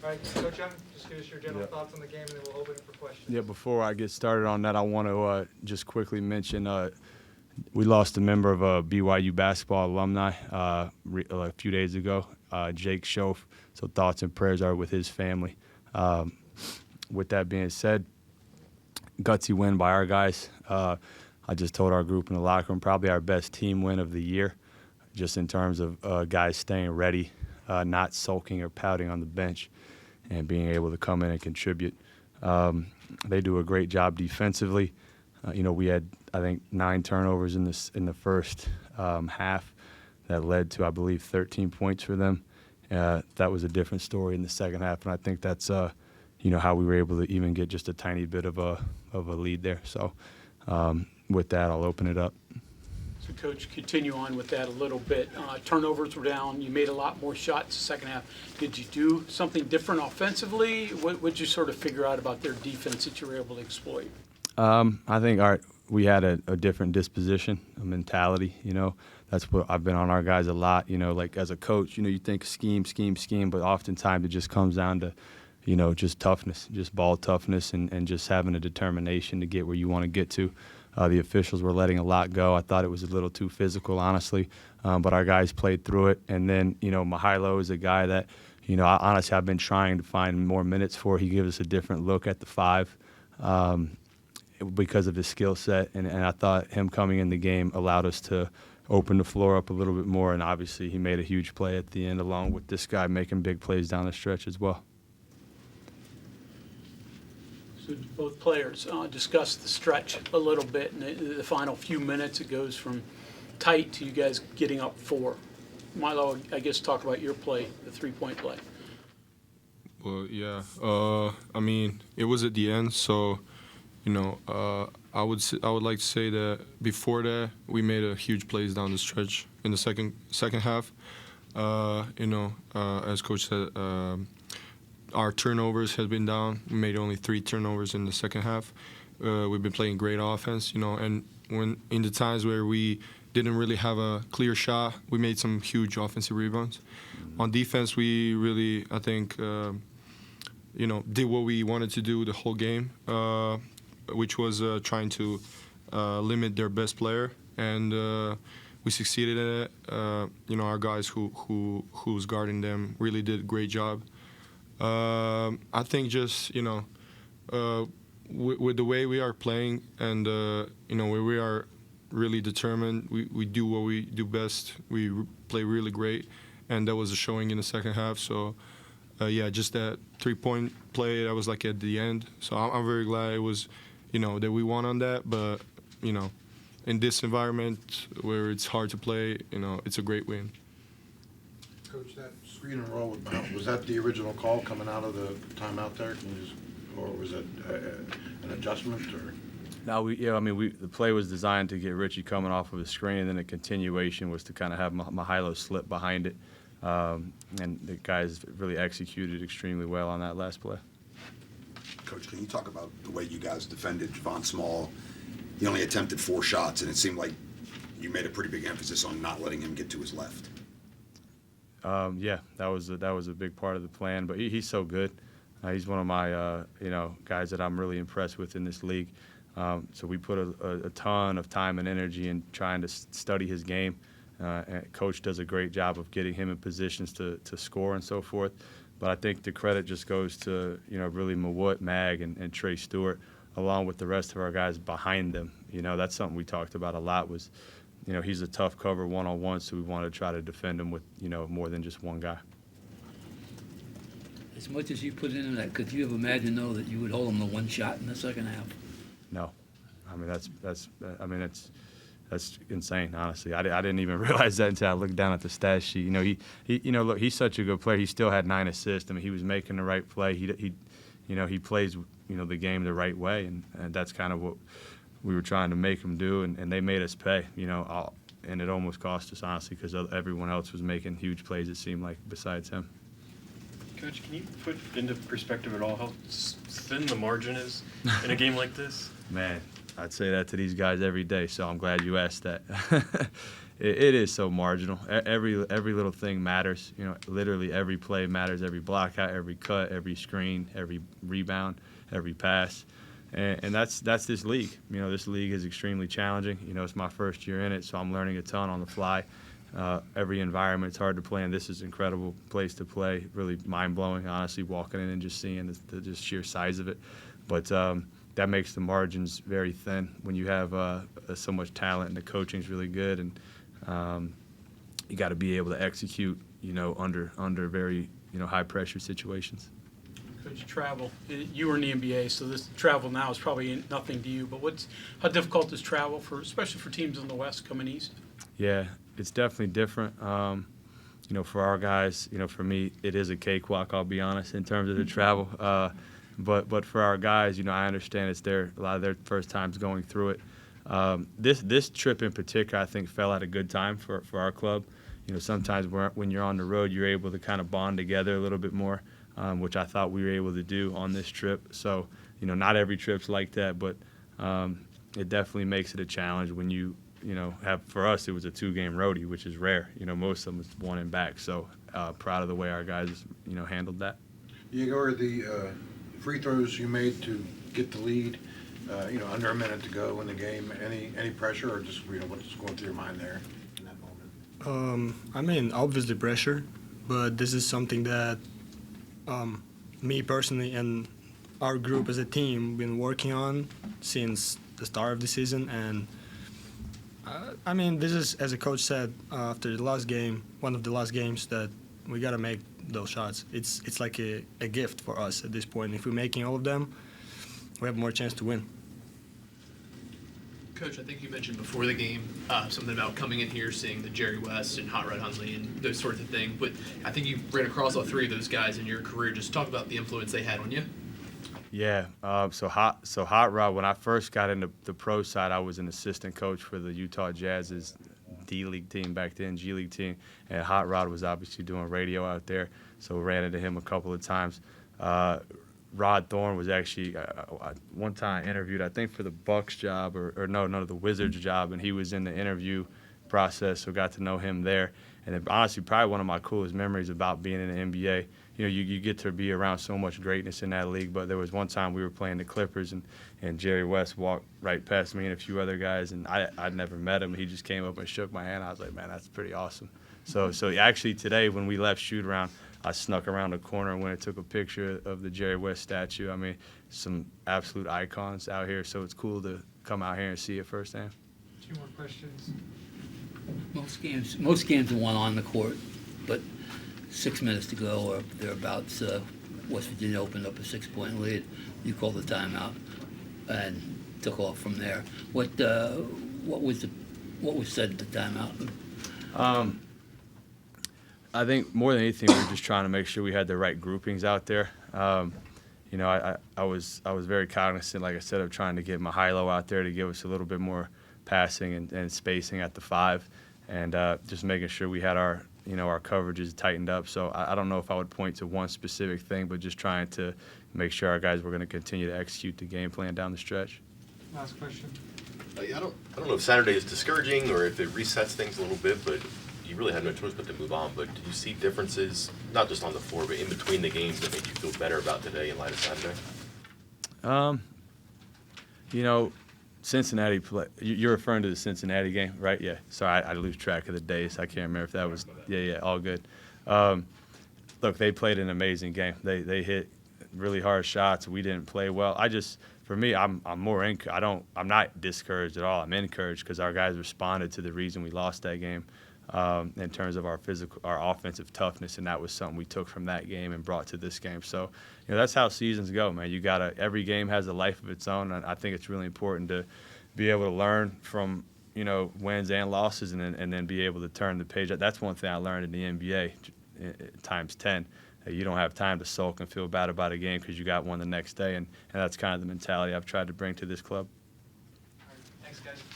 All right, Coach Young, just give us your general thoughts on the game, and then we'll open it for questions. Yeah, before I get started on that, I want to just quickly mention we lost a member of a BYU basketball alumni a few days ago, Jake Schoaf. So thoughts and prayers are with his family. With that being said, gutsy win by our guys. I just told our group in the locker room, probably our best team win of the year, just in terms of guys staying ready, not sulking or pouting on the bench, and being able to come in and contribute. They do a great job defensively. We had, I think, 9 turnovers in the first half that led to, I believe, 13 points for them. That was a different story in the second half, and I think that's how we were able to even get just a tiny bit of a lead there. So with that, I'll open it up. So, Coach, continue on with that a little bit. Turnovers were down. You made a lot more shots the second half. Did you do something different offensively? What did you sort of figure out about their defense that you were able to exploit? I think we had a different disposition, a mentality. That's what I've been on our guys a lot. Like as a coach, you think scheme, but oftentimes it just comes down to, just toughness, just ball toughness, and just having a determination to get where you want to get to. The officials were letting a lot go. I thought it was a little too physical, honestly, but our guys played through it. And then, Mihailo is a guy that, honestly, I've been trying to find more minutes for. He gives us a different look at the 5 because of his skill set. And I thought him coming in the game allowed us to open the floor up a little bit more. And obviously he made a huge play at the end, along with this guy making big plays down the stretch as well. So both players discussed the stretch a little bit. In the final few minutes, it goes from tight to you guys getting up 4. Milo, I guess talk about your play, the 3-point play. Well, yeah. It was at the end, so I would like to say that before that we made a huge plays down the stretch in the second half. As Coach said, our turnovers have been down. We made only 3 turnovers in the second half. We've been playing great offense, and when in the times where we didn't really have a clear shot, we made some huge offensive rebounds. On defense, we really, I think, did what we wanted to do the whole game, which was trying to limit their best player, and we succeeded in it. Our guys who was guarding them really did a great job. I think just with the way we are playing and where we are really determined, we do what we do best. We play really great, and that was a showing in the second half. So just that 3-point play that was like at the end. So I'm very glad it was that we won on that. But in this environment where it's hard to play, it's a great win. Coach, that screen and roll, was that the original call coming out of the timeout there? Or was it an adjustment? Or? No, the play was designed to get Richie coming off of a screen, and then the continuation was to kind of have Mihailo slip behind it. And the guys really executed extremely well on that last play. Coach, can you talk about the way you guys defended Javon Small? He only attempted 4 shots, and it seemed like you made a pretty big emphasis on not letting him get to his left. That was a big part of the plan. But he's so good. He's one of my guys that I'm really impressed with in this league. So we put a ton of time and energy in trying to study his game. And Coach does a great job of getting him in positions to score and so forth. But I think the credit just goes to really Mawut, Mag, and Trey Stewart, along with the rest of our guys behind them. That's something we talked about a lot was. He's a tough cover one-on-one, so we want to try to defend him with, more than just one guy. As much as you put into that, could you have imagined, though, that you would hold him to 1 shot in the second half? No. That's insane, honestly. I didn't even realize that until I looked down at the stat sheet. Look, he's such a good player. He still had 9 assists. He was making the right play. He plays, the game the right way, and that's kind of what we were trying to make them do, and they made us pay, and it almost cost us, honestly, because everyone else was making huge plays, it seemed like, besides him. Coach, can you put into perspective at all how thin the margin is in a game like this? Man, I'd say that to these guys every day, so I'm glad you asked that. It is so marginal. Every little thing matters. You know, literally every play matters. Every block out, every cut, every screen, every rebound, every pass, and that's this league. You know, this league is extremely challenging. You know, it's my first year in it, so I'm learning a ton on the fly. Every environment's hard to play in. This is an incredible place to play. Really mind-blowing, honestly, walking in and just seeing the just sheer size of it. But that makes the margins very thin when you have so much talent and the coaching's really good, and you got to be able to execute, you know, under very, you know, high-pressure situations. Coach, travel. You were in the NBA, so this travel now is probably nothing to you. But how difficult is travel especially for teams in the West coming east? Yeah, it's definitely different. You know, for our guys, you know, for me, it is a cakewalk, I'll be honest, in terms of the travel. But for our guys, you know, I understand it's a lot of their first times going through it. This trip in particular, I think, fell at a good time for our club. You know, sometimes when you're on the road, you're able to kind of bond together a little bit more, which I thought we were able to do on this trip. So, you know, not every trip's like that, but it definitely makes it a challenge when you know, for us, it was a 2-game roadie, which is rare. You know, most of them is one and back. So proud of the way our guys, you know, handled that. Egor, the free throws you made to get the lead, you know, under a minute to go in the game, any pressure or just, you know, what's going through your mind there in that moment? I mean, obviously pressure, but this is something that me personally and our group as a team been working on since the start of the season. And I mean, this is, as a coach said after the last game, one of the last games, that we got to make those shots. It's like a gift for us at this point. If we're making all of them, we have more chance to win. Coach, I think you mentioned before the game something about coming in here, seeing the Jerry West and Hot Rod Hundley and those sorts of things. But I think you ran across all 3 of those guys in your career. Just talk about the influence they had on you. Yeah, so Hot Rod, when I first got into the pro side, I was an assistant coach for the Utah Jazz's D-League team back then, G-League team, and Hot Rod was obviously doing radio out there, so ran into him a couple of times. Rod Thorne was actually, one time interviewed, I think for the Bucks job, or no, the Wizards job, and he was in the interview process, so got to know him there. And then, honestly, probably one of my coolest memories about being in the NBA. You know, you get to be around so much greatness in that league, but there was one time we were playing the Clippers, and Jerry West walked right past me and a few other guys, and I'd never met him. He just came up and shook my hand. I was like, man, that's pretty awesome. So actually today when we left shoot-around, I snuck around the corner and went and took a picture of the Jerry West statue. I mean, some absolute icons out here, so it's cool to come out here and see it firsthand. 2 more questions. Most games are won on the court, but 6 minutes to go or thereabouts, West Virginia opened up a 6-point lead. You called the timeout and took off from there. What was said at the timeout? I think more than anything, we were just trying to make sure we had the right groupings out there. You know, I was very cognizant, like I said, of trying to get Mihailo out there to give us a little bit more passing and spacing at the 5, and just making sure we had our coverages tightened up. So I don't know if I would point to one specific thing, but just trying to make sure our guys were going to continue to execute the game plan down the stretch. Last question. I don't know if Saturday is discouraging or if it resets things a little bit, but you really have no choice but to move on. But do you see differences, not just on the floor, but in between the games that make you feel better about today in light of Saturday? You know, Cincinnati play. You're referring to the Cincinnati game, right? Yeah. Sorry, I lose track of the days. I can't remember if that was. Yeah, all good. Look, they played an amazing game. They hit really hard shots. We didn't play well. For me, I'm not discouraged at all. I'm encouraged because our guys responded to the reason we lost that game in terms of our offensive toughness, and that was something we took from that game and brought to this game. So, you know, that's how seasons go, man. Every game has a life of its own, and I think it's really important to be able to learn from, you know, wins and losses, and then be able to turn the page. That's one thing I learned in the NBA times 10. You don't have time to sulk and feel bad about a game because you got one the next day, and that's kind of the mentality I've tried to bring to this club.